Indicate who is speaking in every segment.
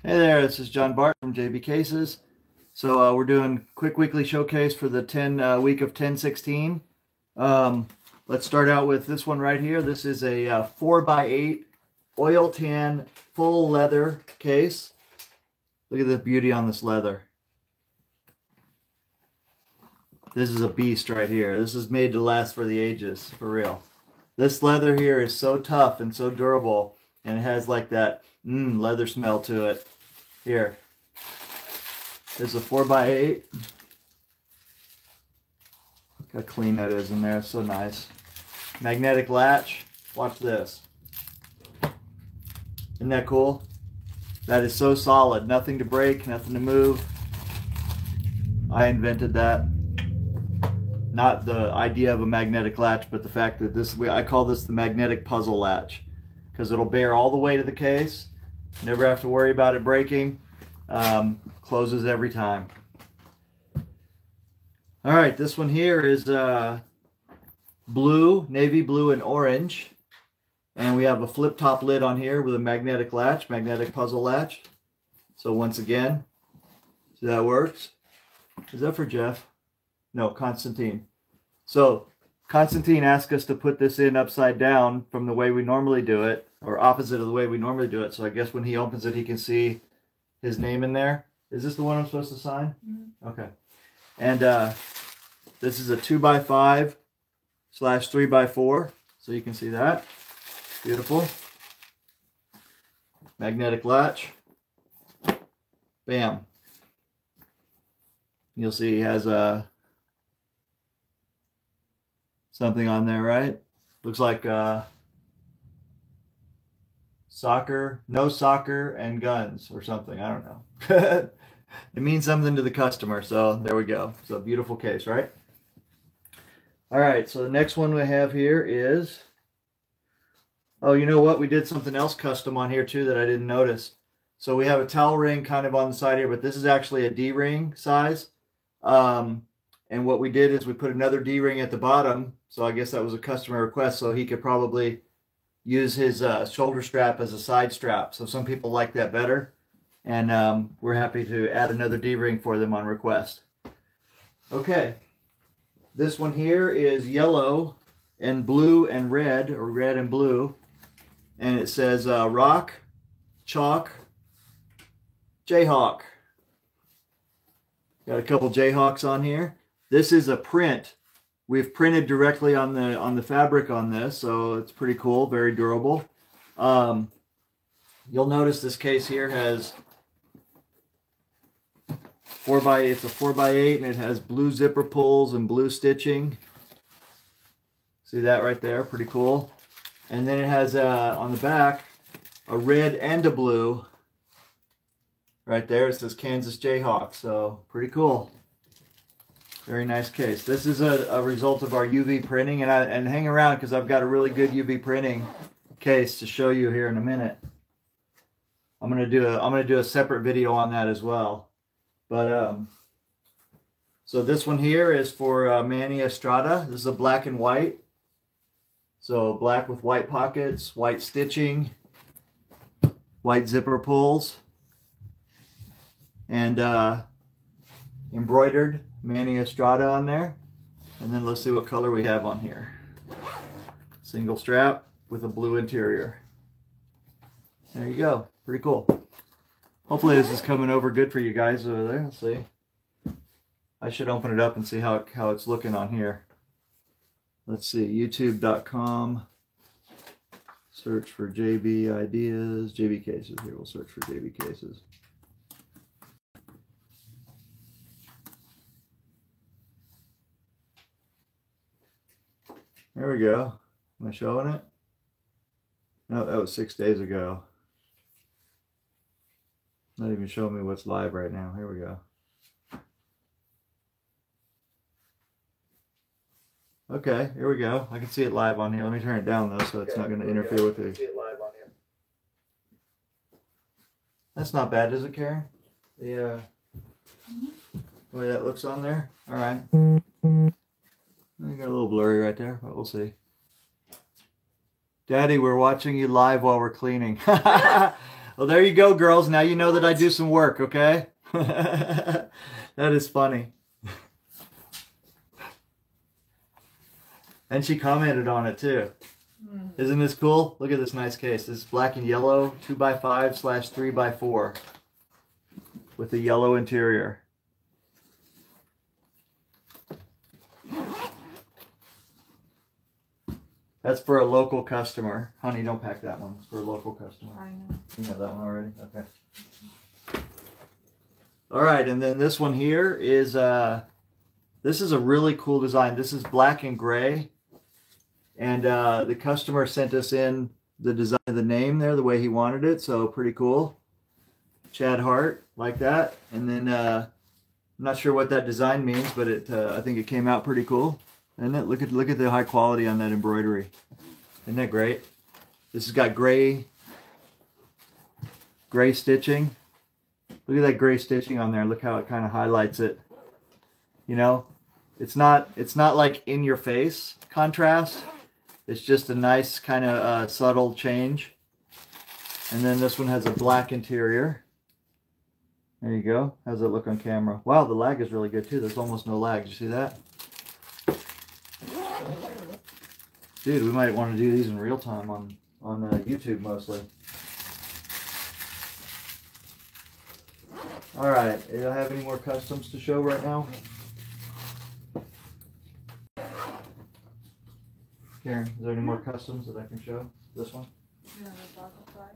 Speaker 1: Hey there, this is John Bart from JB Cases. So we're doing quick weekly showcase for the week of 10/16. Let's start out with this one right here. This is a 4x8 oil tan full leather case. Look at the beauty on this leather. This is a beast right here. This is made to last for the ages, for real. This leather here is so tough and so durable, and it has like that leather smell to it. Here, there's a 4x8. Look how clean that is in there. It's so nice. Magnetic latch. Watch this. Isn't that cool? That is so solid. Nothing to break, nothing to move. I invented that. Not the idea of a magnetic latch, but the fact that I call this the magnetic puzzle latch, because it'll bear all the weight of the case. Never have to worry about it breaking. Closes every time. All right, this one here is blue, navy blue, and orange. And we have a flip top lid on here with a magnetic latch, magnetic puzzle latch. So once again, see how that works? Is that for Jeff? No, Constantine. So Constantine asked us to put this in upside down from the way we normally do it, or opposite of the way we normally do it. So I guess when he opens it, he can see his name in there. Is this the one I'm supposed to sign? Mm-hmm. Okay. And this is a 2x5/3x4. So you can see that. Beautiful. Magnetic latch. Bam. You'll see he has something on there, right? Looks like soccer, no soccer and guns or something. I don't know. It means something to the customer. So there we go. So beautiful case, right? All right. So the next one we have here is, oh, you know what? We did something else custom on here too that I didn't notice. So we have a towel ring kind of on the side here, but this is actually a D-ring size. And what we did is we put another D-ring at the bottom. So I guess that was a customer request, so he could probably use his shoulder strap as a side strap. So some people like that better. And we're happy to add another D-ring for them on request. Okay. This one here is yellow and blue and red, or red and blue. And it says rock, chalk, Jayhawk. Got a couple Jayhawks on here. This is a print. We've printed directly on the fabric on this, so it's pretty cool, very durable. You'll notice this case here has it's a 4x8, and it has blue zipper pulls and blue stitching. See that right there? Pretty cool. And then it has on the back a red and a blue. Right there, it says Kansas Jayhawk, so pretty cool. Very nice case. This is a result of our UV printing, and hang around because I've got a really good UV printing case to show you here in a minute. I'm gonna do a separate video on that as well. But so this one here is for Manny Estrada. This is a black and white. So black with white pockets, white stitching, white zipper pulls, and embroidered Manny Estrada on there. And then let's see what color we have on here. Single strap with a blue interior. There you go. Pretty cool. Hopefully this is coming over good for you guys over there. Let's see. I should open it up and see how it's looking on here. Let's see. YouTube.com. Search for JB Ideas. JB Cases. Here, we'll search for JB Cases. There we go. Am I showing it? No, that was 6 days ago. Not even showing me what's live right now. Here we go. Okay, here we go. I can see it live on here. Let me turn it down though, so it's not going to interfere with the. That's not bad, is it, Karen? The way that looks on there. All right. You got a little blurry right there, but we'll see. Daddy, we're watching you live while we're cleaning. Well, there you go, girls. Now you know that I do some work, okay? That is funny. And she commented on it too. Isn't this cool? Look at this nice case. This is black and yellow, 2x5/3x4 with a yellow interior. That's for a local customer. Honey, don't pack that one. It's for a local customer.
Speaker 2: I know.
Speaker 1: You know that one already? Okay. All right, and then this one here is, this is a really cool design. This is black and gray. And the customer sent us in the design of the name there, the way he wanted it. So pretty cool. Chad Hart, like that. And then I'm not sure what that design means, but I think it came out pretty cool. And look at the high quality on that embroidery. Isn't that great? This has got gray stitching. Look at that gray stitching on there. Look how it kind of highlights it. You know, it's not like in your face contrast. It's just a nice kind of subtle change. And then this one has a black interior. There you go. How's it look on camera? Wow, the lag is really good too. There's almost no lag. Did you see that? Dude, we might want to do these in real time on YouTube mostly. All right, do I have any more customs to show right now? Karen, is there any more customs that I can show? This one?
Speaker 2: Yeah, the butterfly.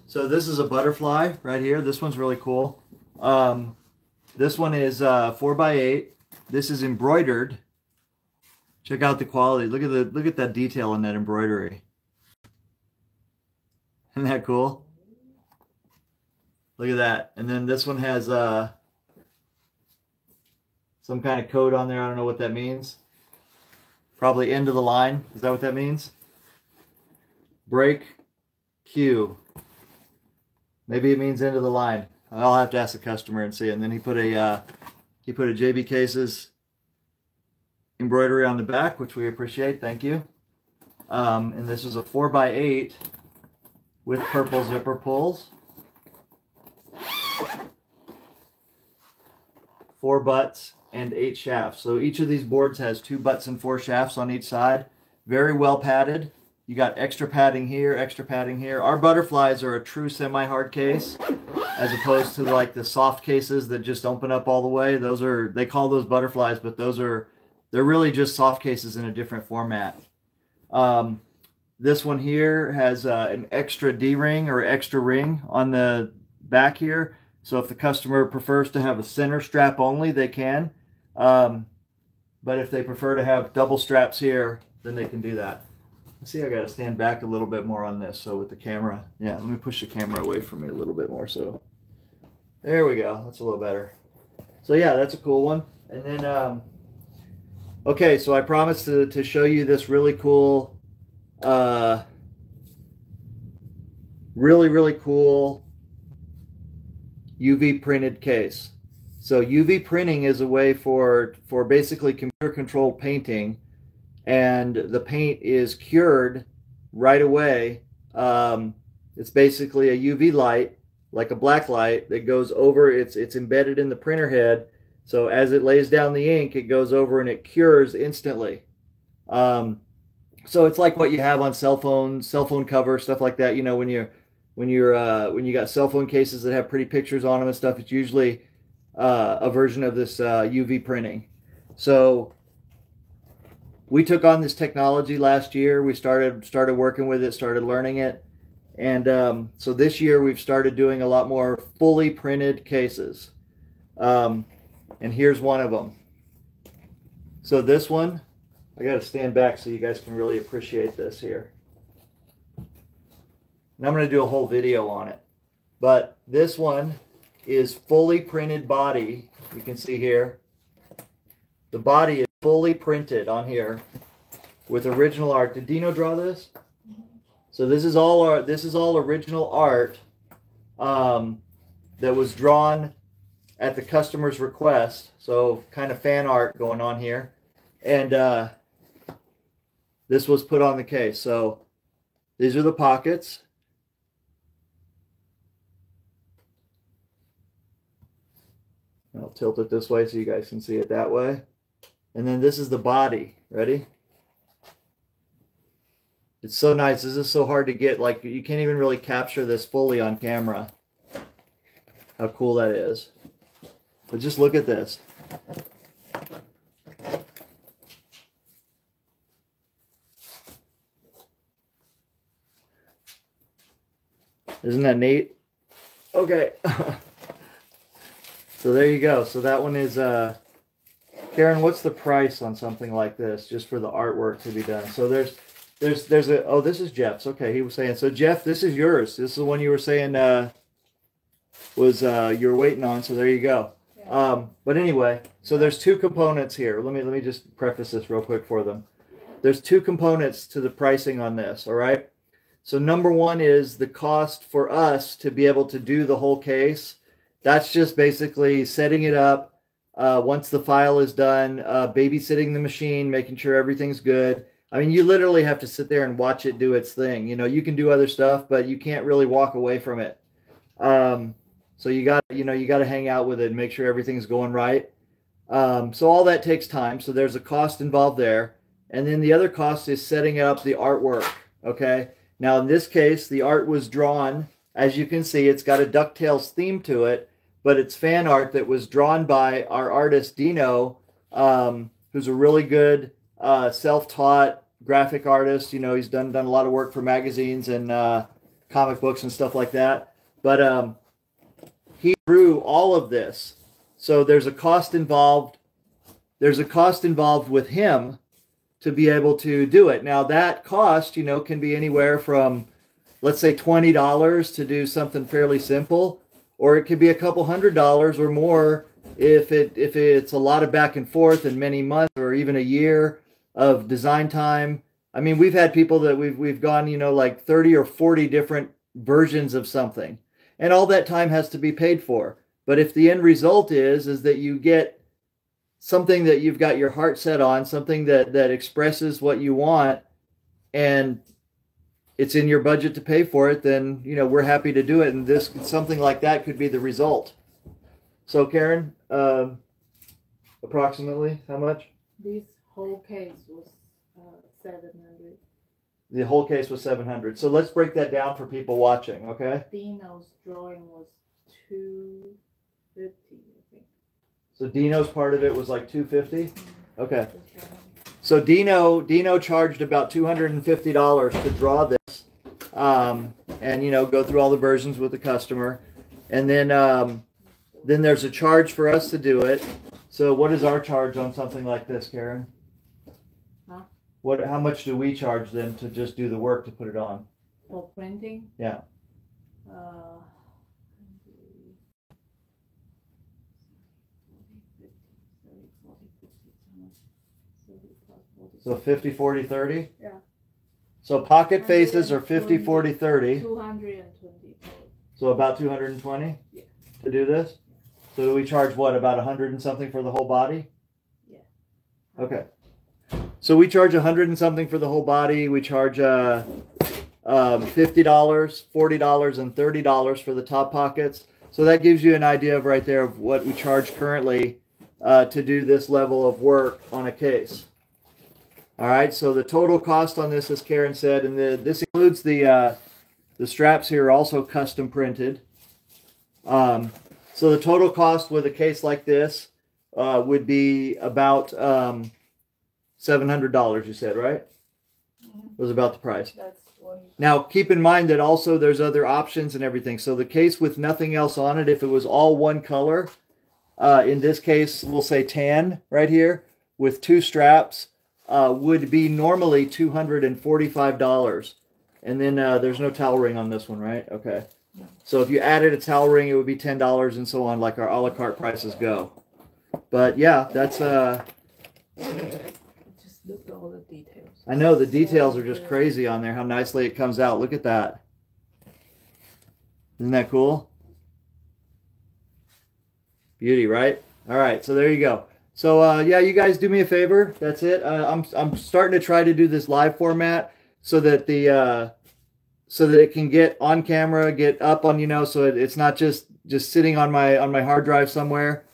Speaker 1: So this is a butterfly right here. This one's really cool. This one is 4x8. This is embroidered. Check out the quality. Look at that detail in that embroidery. Isn't that cool? Look at that. And then this one has some kind of code on there. I don't know what that means. Probably end of the line. Is that what that means? Break Q. Maybe it means end of the line. I'll have to ask the customer and see. And then he put a JB Cases embroidery on the back, which we appreciate. Thank you. And this is a 4x8 with purple zipper pulls. 4 butts and 8 shafts. So each of these boards has 2 butts and 4 shafts on each side. Very well padded. You got extra padding here, extra padding here. Our butterflies are a true semi-hard case, as opposed to like the soft cases that just open up all the way. Those are, they call those butterflies, but they're really just soft cases in a different format. This one here has an extra D-ring or extra ring on the back here. So if the customer prefers to have a center strap only, they can. But if they prefer to have double straps here, then they can do that. See, I got to stand back a little bit more on this. So with the camera, yeah, let me push the camera away from me a little bit more. So there we go. That's a little better. So yeah, that's a cool one. And then, okay, so I promised to show you this really cool, really cool UV printed case. So UV printing is a way for basically computer controlled painting, and the paint is cured right away. It's basically a UV light, like a black light, that goes over. It's embedded in the printer head. So as it lays down the ink, it goes over and it cures instantly. So it's like what you have on cell phone covers, stuff like that. You know, when you got cell phone cases that have pretty pictures on them and stuff, it's usually a version of this UV printing. So we took on this technology last year. We started working with it, started learning it, and so this year we've started doing a lot more fully printed cases. And here's one of them. So this one, I got to stand back so you guys can really appreciate this here. And I'm going to do a whole video on it. But this one is fully printed body. You can see here. The body is fully printed on here with original art. Did Dino draw this? So this is all original art that was drawn at the customer's request. So kind of fan art going on here. And this was put on the case. So these are the pockets. I'll tilt it this way so you guys can see it that way. And then this is the body. Ready? It's so nice. This is so hard to get. Like, you can't even really capture this fully on camera. How cool that is. But just look at this. Isn't that neat? Okay. So there you go. So that one is, Karen, what's the price on something like this, just for the artwork to be done? So there's a, oh, this is Jeff's. Okay, he was saying, so Jeff, this is yours. This is the one you were saying was you were waiting on. So there you go. Yeah. But anyway, so there's two components here. Let me just preface this real quick for them. There's two components to the pricing on this. All right. So number one is the cost for us to be able to do the whole case. That's just basically setting it up. Once the file is done, babysitting the machine, making sure everything's good. I mean, you literally have to sit there and watch it do its thing. You know, you can do other stuff, but you can't really walk away from it. So you got to hang out with it and make sure everything's going right. So all that takes time. So there's a cost involved there. And then the other cost is setting up the artwork. Okay. Now, in this case, the art was drawn. As you can see, it's got a DuckTales theme to it, but it's fan art that was drawn by our artist, Dino, who's a really good self-taught graphic artist. You know, he's done a lot of work for magazines and comic books and stuff like that. But he drew all of this. So there's a cost involved. There's a cost involved with him to be able to do it. Now that cost, you know, can be anywhere from, let's say, $20 to do something fairly simple, or it could be a couple $100 or more if it's a lot of back and forth and many months or even a year of design time. I mean, we've had people that we've gone, you know, like 30 or 40 different versions of something, and all that time has to be paid for. But if the end result is that you get something that you've got your heart set on, something that expresses what you want, and it's in your budget to pay for it, then, you know, we're happy to do it. And this, something like that could be the result. So Karen, approximately how much?
Speaker 2: This whole case was 700.
Speaker 1: The whole case was 700. So let's break that down for people watching, okay?
Speaker 2: Dino's drawing was 250, I think.
Speaker 1: So Dino's part of it was like 250? Okay. So Dino charged about $250 to draw this, and, you know, go through all the versions with the customer. And then there's a charge for us to do it. So what is our charge on something like this, Karen?
Speaker 2: Huh?
Speaker 1: How much do we charge them to just do the work to put it on?
Speaker 2: For printing?
Speaker 1: Yeah. So 50, 40, 30?
Speaker 2: Yeah.
Speaker 1: So pocket faces are 50, 40, 30.
Speaker 2: 220.
Speaker 1: So about 220?
Speaker 2: Yeah.
Speaker 1: To do this? So do we charge what, about 100 and something for the whole body?
Speaker 2: Yeah.
Speaker 1: Okay. So we charge 100 and something for the whole body. We charge $50, $40, and $30 for the top pockets. So that gives you an idea of right there of what we charge currently to do this level of work on a case. All right, so the total cost on this, as Karen said, and this includes the straps here are also custom printed. So the total cost with a case like this would be about $700, you said, right? Was about the price.
Speaker 2: That's what.
Speaker 1: Now, keep in mind that also there's other options and everything. So the case with nothing else on it, if it was all one color, in this case, we'll say tan right here, with two straps, would be normally $245. And then there's no towel ring on this one, right? Okay. So if you added a towel ring, it would be $10 and so on, like our a la carte prices go. But yeah, that's...
Speaker 2: Just look at all the details.
Speaker 1: I know, the details are just crazy on there, how nicely it comes out. Look at that. Isn't that cool? Beauty, right? All right, so there you go. So yeah, you guys do me a favor. That's it. I'm starting to try to do this live format so that it can get on camera, get up on, you know, so it's not just sitting on my hard drive somewhere.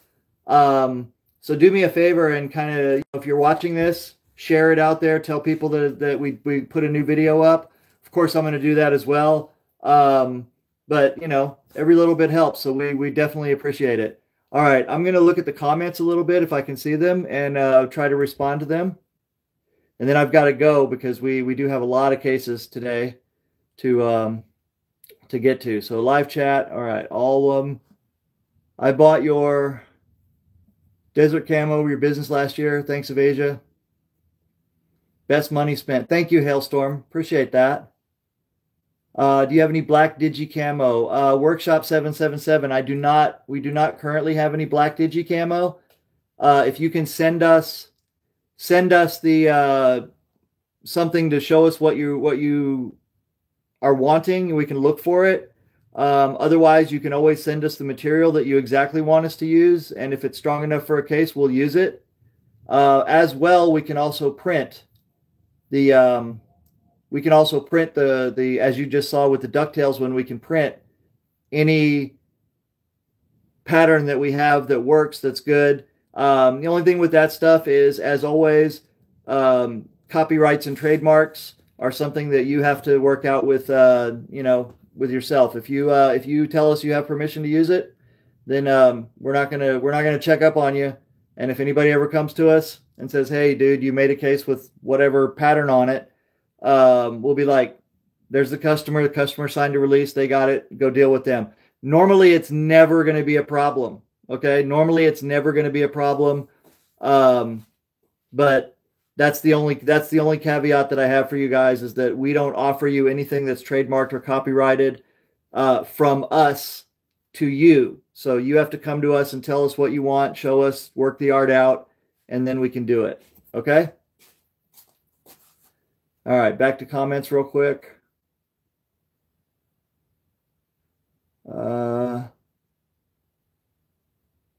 Speaker 1: So do me a favor and kind of, if you're watching this, share it out there. Tell people that we put a new video up. Of course, I'm going to do that as well. But, every little bit helps. So we definitely appreciate it. All right. I'm going to look at the comments a little bit if I can see them and try to respond to them. And then I've got to go because we do have a lot of cases today to get to. So live chat. All right. All of them. I bought your Desert Camo, your business last year. Thanks, Avasia. Best money spent. Thank you, Hailstorm. Appreciate that. Do you have any black Digi Camo? Workshop 777. We do not currently have any black Digi Camo. If you can send us the something to show us what you are wanting, we can look for it. Otherwise, you can always send us the material that you exactly want us to use, and if it's strong enough for a case, we'll use it. As well, we can also print the as you just saw with the DuckTales one, we can print any pattern that we have that works, that's good. The only thing with that stuff is, as always, copyrights and trademarks are something that you have to work out with, with yourself. If you tell us you have permission to use it, then we're not gonna check up on you. And if anybody ever comes to us and says, "Hey, dude, you made a case with whatever pattern on it," we'll be like, "There's the customer. The customer signed a release. They got it. Go deal with them." Normally, it's never going to be a problem. Okay, normally it's never going to be a problem. But that's the only caveat that I have for you guys, is that we don't offer you anything that's trademarked or copyrighted from us to you. So you have to come to us and tell us what you want, show us, work the art out, and then we can do it. Okay? All right, back to comments real quick.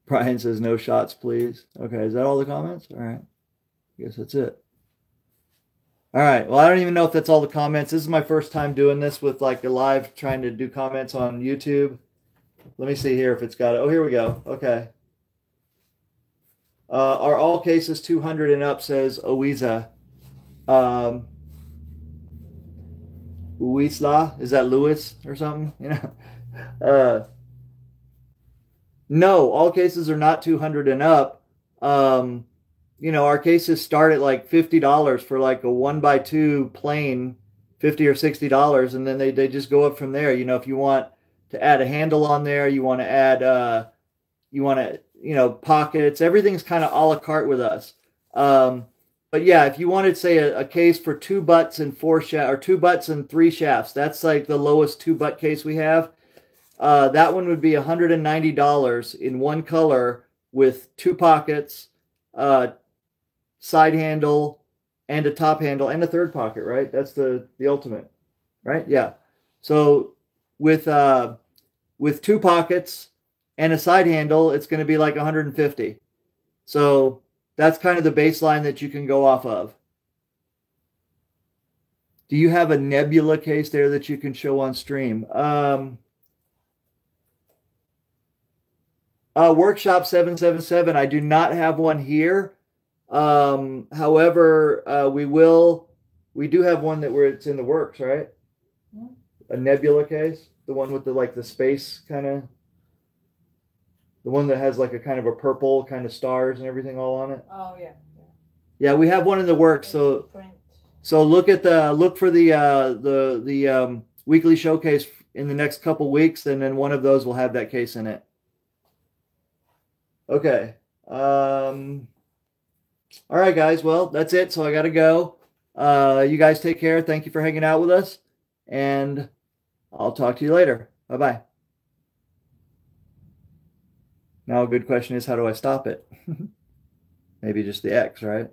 Speaker 1: Brian says no shots, please. Okay, is that all the comments? All right. I guess that's it. All right. Well, I don't even know if that's all the comments. This is my first time doing this with like a live, trying to do comments on YouTube. Let me see here if it's got it. Oh, here we go. Okay. Are all cases 200 and up, says Oiza. Uisla? Is that Lewis or something? No, all cases are not 200 and up. Our cases start at like $50 for like a 1x2 plain, $50 or $60, and then they just go up from there. If you want to add a handle on there, you want to add pockets, everything's kind of a la carte with us. But yeah, if you wanted, say, a case for 2 butts and 4 shafts, or 2 butts and 3 shafts, that's like the lowest 2-butt case we have. That one would be $190 in one color with 2 pockets, side handle, and a top handle, and a third pocket, right? That's the ultimate, right? Yeah. So with 2 pockets and a side handle, it's going to be like $150. So that's kind of the baseline that you can go off of. Do you have a Nebula case there that you can show on stream? Workshop 777, I do not have one here. However, we do have one it's in the works, right? Yeah. A Nebula case, the one with the space kind of, the one that has like a kind of a purple kind of stars and everything all on it.
Speaker 2: Oh yeah.
Speaker 1: Yeah, we have one in the works. So look for the weekly showcase in the next couple weeks, and then one of those will have that case in it. Okay. All right, guys. Well, that's it. So I got to go. You guys take care. Thank you for hanging out with us, and I'll talk to you later. Bye-bye. Now a good question is, how do I stop it? Maybe just the X, right?